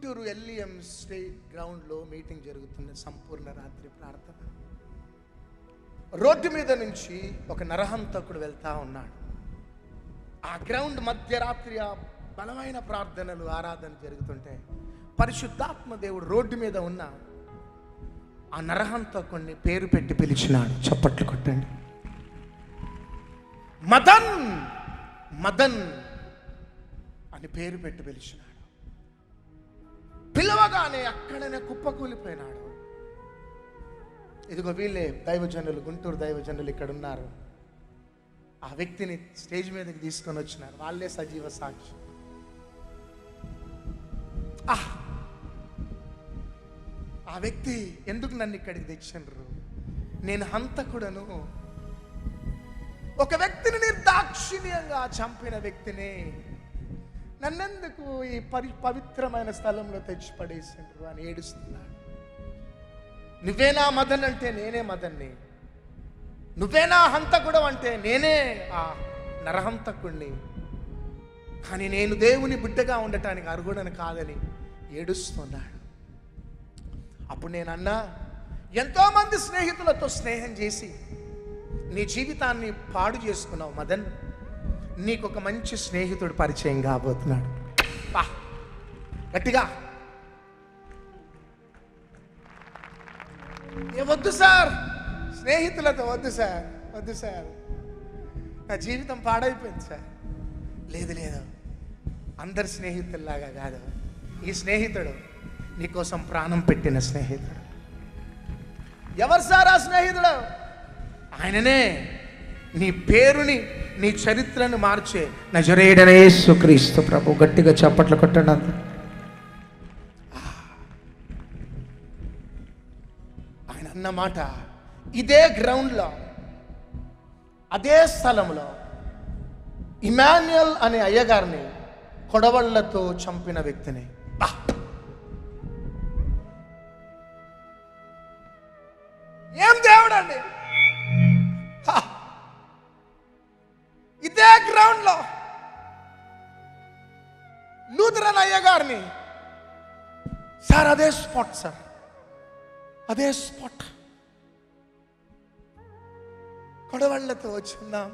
Guntur LEM state గ్రౌండ్లో meeting జరుగుతున్న సంపూర్ణ రాత్రి ప్రార్థన. రోడ్డు మీద నుంచి ఒక నరహంతకుడు వెళ్తా ఉన్నాడు. ఆ గ్రౌండ్ మధ్యరాత్రి ఆ బలమైన ప్రార్థనలు ఆరాధన జరుగుతుంటే పరిశుద్ధాత్మ దేవుడు రోడ్డు మీద ఉన్న ఆ నరహంతకుడిని పేరు పెట్టి పిలిచినాడు. చప్పట్లు కొట్టండి. మదన్, మదన్ అని పేరు పెట్టి పిలిచినాడు. పిలవగానే అక్కడనే కుప్పకూలిపోయినాడు. ఇదిగో వీళ్ళే దైవజనులు, గుంటూరు దైవజనులు ఇక్కడ ఉన్నారు. ఆ వ్యక్తిని స్టేజ్ మీదకి తీసుకొని వచ్చినారు. వాళ్ళే సజీవ సాక్షి. ఆ వ్యక్తి ఎందుకు నన్ను ఇక్కడికి తెచ్చినారు? నేను హంతకుడను, ఒక వ్యక్తిని నిర్దాక్షిణ్యంగా చంపిన వ్యక్తిని నన్నెందుకు ఈ పవిత్రమైన స్థలంలో తెచ్చి పడేసిండ్రు అని ఏడుస్తున్నాడు. నువ్వేనా మదన్ అంటే నేనే మదన్ని, నువ్వేనా హంతకుడు అంటే నేనే ఆ నరహంతకుడిని, కానీ నేను దేవుని బిడ్డగా ఉండటానికి అర్హుడని కాదని ఏడుస్తున్నాడు. అప్పుడు నేను అన్నా, ఎంతోమంది స్నేహితులతో స్నేహం చేసి నీ జీవితాన్ని పాడు చేసుకున్నావు మదన్, నీకు ఒక మంచి స్నేహితుడు పరిచయం కాబోతున్నాడు. గట్టిగా వద్దు సార్, స్నేహితులతో వద్దు సార్, వద్దు సార్, నా జీవితం పాడైపోయింది సార్. లేదు లేదు, అందరి స్నేహితుల్లాగా కాదు, ఈ స్నేహితుడు నీకోసం ప్రాణం పెట్టిన స్నేహితుడు. ఎవరు సార్ ఆ స్నేహితుడు? ఆయననే నీ పేరుని, నీ చరిత్రను మార్చే నజరేయుడైన యేసుక్రీస్తు ప్రభు. గట్టిగా చప్పట్లు కొట్టండి అంత. ఆయన అన్నమాట ఇదే గ్రౌండ్లో, అదే స్థలంలో ఇమాన్యుయల్ అనే అయ్యగారిని కొడవళ్లతో చంపిన వ్యక్తిని. ఏం దేవుడండి! ఇదే గ్రౌండ్ లో లూథరన్ అయ్యగారిని, సార్ అదే స్పాట్, సార్ అదే స్పాట్, కొడవళ్లతో వచ్చున్నాం.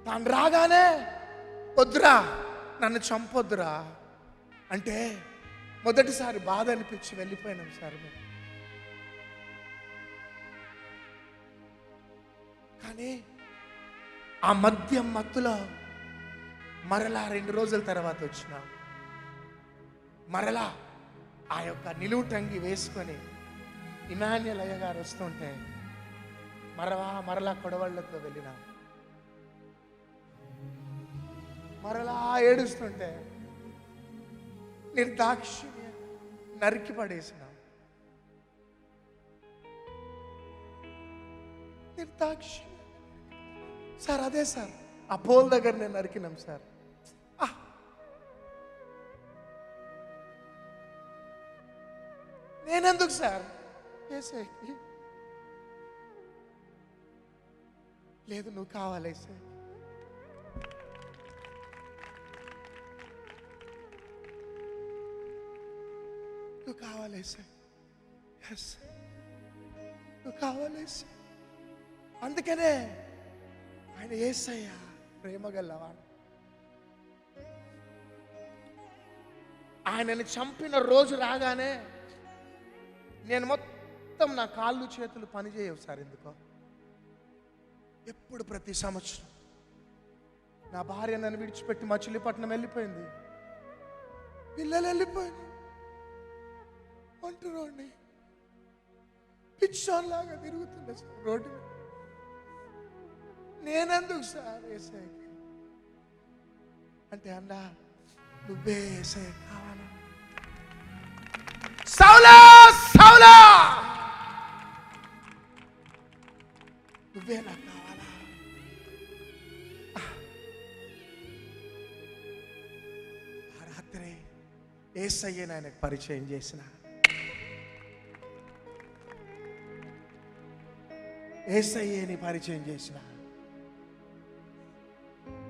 తాను రాగానే వద్దురా, నన్ను చంపొద్దురా అంటే మొదటిసారి బాధ అనిపించి వెళ్ళిపోయినాం సార్ మేము. కానీ ఆ మద్యం మత్తులో మరలా 2 రోజుల తర్వాత వచ్చినాం. మరలా ఆ యొక్క నిలువుటంగి వేసుకొని ఇమాన్యుయల్ అయ్యగారు వస్తుంటే మరలా కొడవళ్లతో వెళ్ళినాం. మరలా ఏడుస్తుంటే నిర్దాక్షిణ్యంగా నరికి పడేసినాం. నిర్దాక్షిణ్యం సార్, అదే సార్, ఆ పోల్ దగ్గర నేను నరికినాం సార్. నేనెందుకు సార్? ఏసైకి లేదు, నువ్వు కావాలి ఏసై, నువ్వు కావాలి ఏసై, నువ్వు కావాలి ఏసై. అందుకనే ఆయన యేసయ్య ప్రేమ గల్లవాడు. ఆయనని చంపిన రోజు రాగానే నేను మొత్తం నా కాళ్ళు చేతులు పనిచేయవు సార్. ఎందుకో ఎప్పుడు ప్రతి సంవత్సరం నా భార్య నన్ను విడిచిపెట్టి మచిలీపట్నం వెళ్ళిపోయింది, పిల్లలు వెళ్ళిపోయింది, ఒంటరిని పిచ్చోన్లాగా తిరుగుతుండే సార్ రోడ్డు మీద. నేనెందుకు సార్ ఏసైకి అంటే, అన్నా నువ్వే ఏసై కావాలా? సౌలా సౌలా, నువ్వే నాకు కావాలా? ఆ రాత్రి ఏసయ్యని ఆయనకు పరిచయం చేసిన, ఏసయ్యని పరిచయం చేసిన,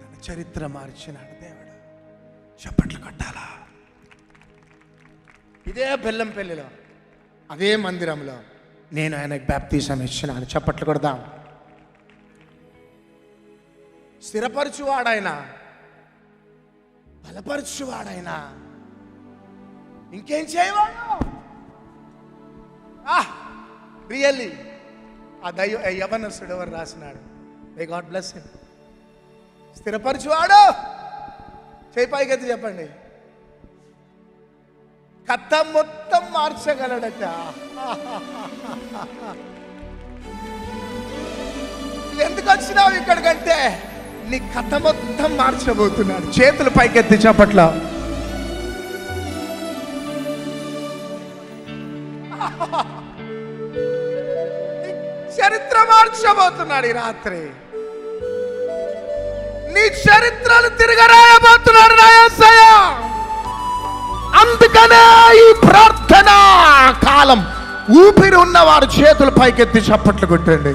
తన చరిత్ర మార్చినాడు దేవుడు. చప్పట్లు కొట్టాలా? ఇదే బెల్లంపల్లిలో అదే మందిరంలో నేను ఆయనకు బాప్తిజం ఇచ్చినాను. చప్పట్లు కొడదాం. స్థిరపరచువాడైనా, బలపరచువాడైనా, ఇంకేం చేయవాడు? రియల్లీ ఆ యవనస్తుడు ఎవరు రాసినాడు? May God bless him. స్థిరపరచువాడు, చేయి పైకెత్తి చెప్పండి. కథ మొత్తం మార్చగలడట. ఎందుకు వచ్చినావు ఇక్కడికంటే నీ కథ మొత్తం మార్చబోతున్నాడు. చేతులు పైకెత్తి చెప్పట్లా. చరిత్ర మార్చబోతున్నాడు ఈ రాత్రి. నీ చరిత్రను తిరగరాయబోతున్నాడు నా యేసయ్య. అందుకనే ఈ ప్రార్థనా కాలం ఊపిరి ఉన్నవారు చేతులు పైకెత్తి చప్పట్లు కొట్టండి.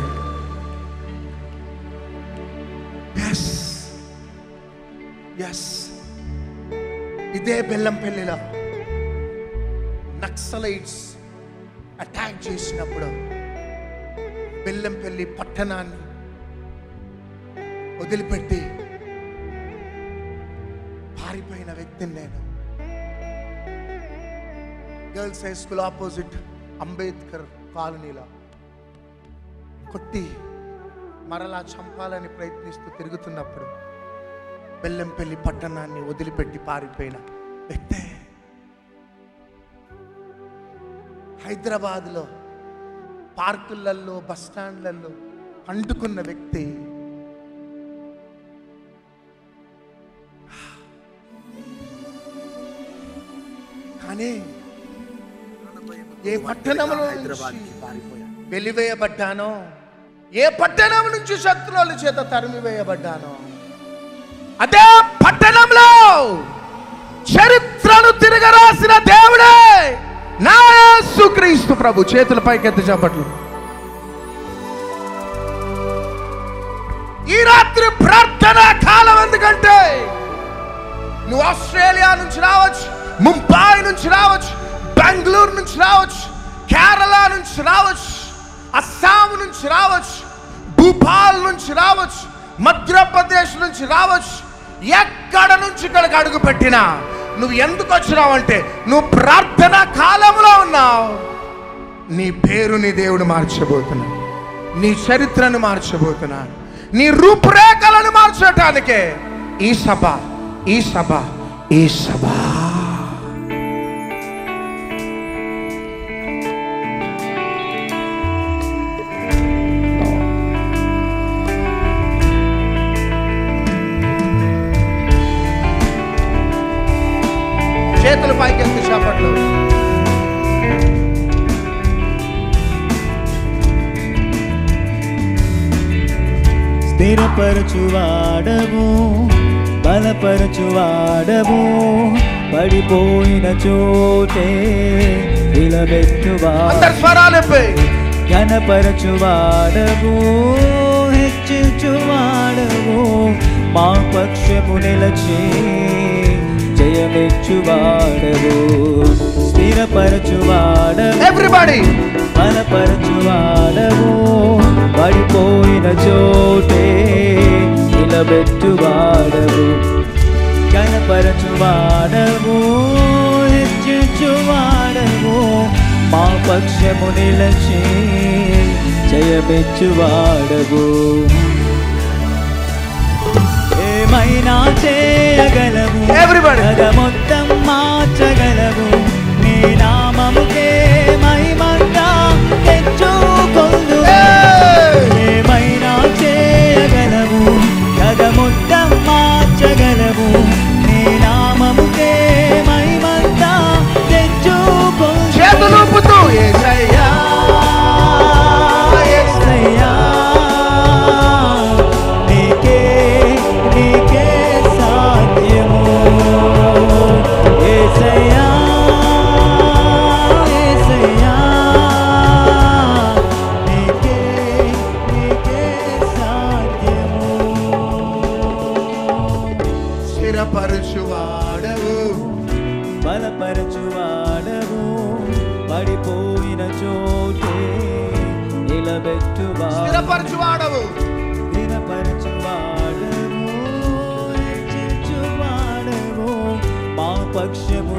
ఇదే బెల్లంపల్లిలో నక్సలైట్స్ అటాక్ చేసినప్పుడు బెల్లంపల్లి పట్టణాన్ని వదిలిపెట్టి పారిపోయిన వ్యక్తిని నేను. Girls high school opposite Ambedkar కాలనీలో కొట్టి మరలా చంపాలని ప్రయత్నిస్తూ తిరుగుతున్నప్పుడు బెల్లంపల్లి పట్టణాన్ని వదిలిపెట్టి పారిపోయిన వ్యక్తే. హైదరాబాద్లో పార్కులలో, బస్ స్టాండ్లలో అంటుకున్న వ్యక్తి. కానీ ఏ పట్టణంలో వెలివేయబడ్డానో, ఏ పట్టణం నుంచి శత్రువుల చేత తరిమివేయబడ్డానో, అదే పట్టణంలో చరిత్రను తిరగరాసిన దేవుడే నా యేసుక్రీస్తు ప్రభు. చేతుల పైకెత్తి చెప్పట్లు. ఈ రాత్రి ప్రార్థన కాలం. ఎందుకంటే నువ్వు ఆస్ట్రేలియా నుంచి రావచ్చు, ముంబై నుంచి రావచ్చు, బెంగళూరు నుంచి రావచ్చు, కేరళ నుంచి రావచ్చు, అస్సాం నుంచి రావచ్చు, భూపాల్ నుంచి రావచ్చు, మధ్యప్రదేశ్ నుంచి రావచ్చు. ఎక్కడ నుంచి ఇక్కడికి అడుగు పెట్టినా నువ్వు ఎందుకు వచ్చినావు అంటే నువ్వు ప్రార్థన కాలంలో ఉన్నావు. నీ పేరుని దేవుడు మార్చబోతున్నాడు, నీ చరిత్రను మార్చబోతున్నాడు, నీ రూపురేఖలను మార్చటానికే ఈ సభ, ఈ సభ, ఈ సభ. చేతులు పైకెత్తి చప్పట్లు. స్థిరపరచువాడవు, బలపరచువాడవు, పడిపోయిన చోటే నిలబెట్టువాడవు, ఘనపరచువాడవు, హెచ్చించువాడవు, మా పక్షము నిలచి జయమెచ్చువాడవు, స్థిరపరచువాడవు, ఎవ్రీబడీ బలపరచువాడవు, పడిపోయిన చోటే నిలబెట్టువాడవు, ఘనపరచువాడవు, హెచ్చించువాడవు, మా పక్షము నిలచి జయమెచ్చువాడవు. ఏమైనా చేయగలవు, కథ మొత్తం మార్చగలవు, నీ నామముకే మహిమంతా తెచ్చుకొందుము. ఏమైనా చేయగలవు, కథ మొత్తం మార్చగలవు, నీ నామముకే మహిమంతా తెచ్చుకొందుము. చేతులూపుతూ యేసయ్యా, యేసయ్యా, నీకే నీకే సాధ్యము. బలపరచువాడవు బలపరచువాడవు పడిపోయిన చోటే నిలబెట్టువాడవు స్థిరపరచువాడవు స్థిరపరచువాడవు హెచ్చించువాడవు మా పక్షము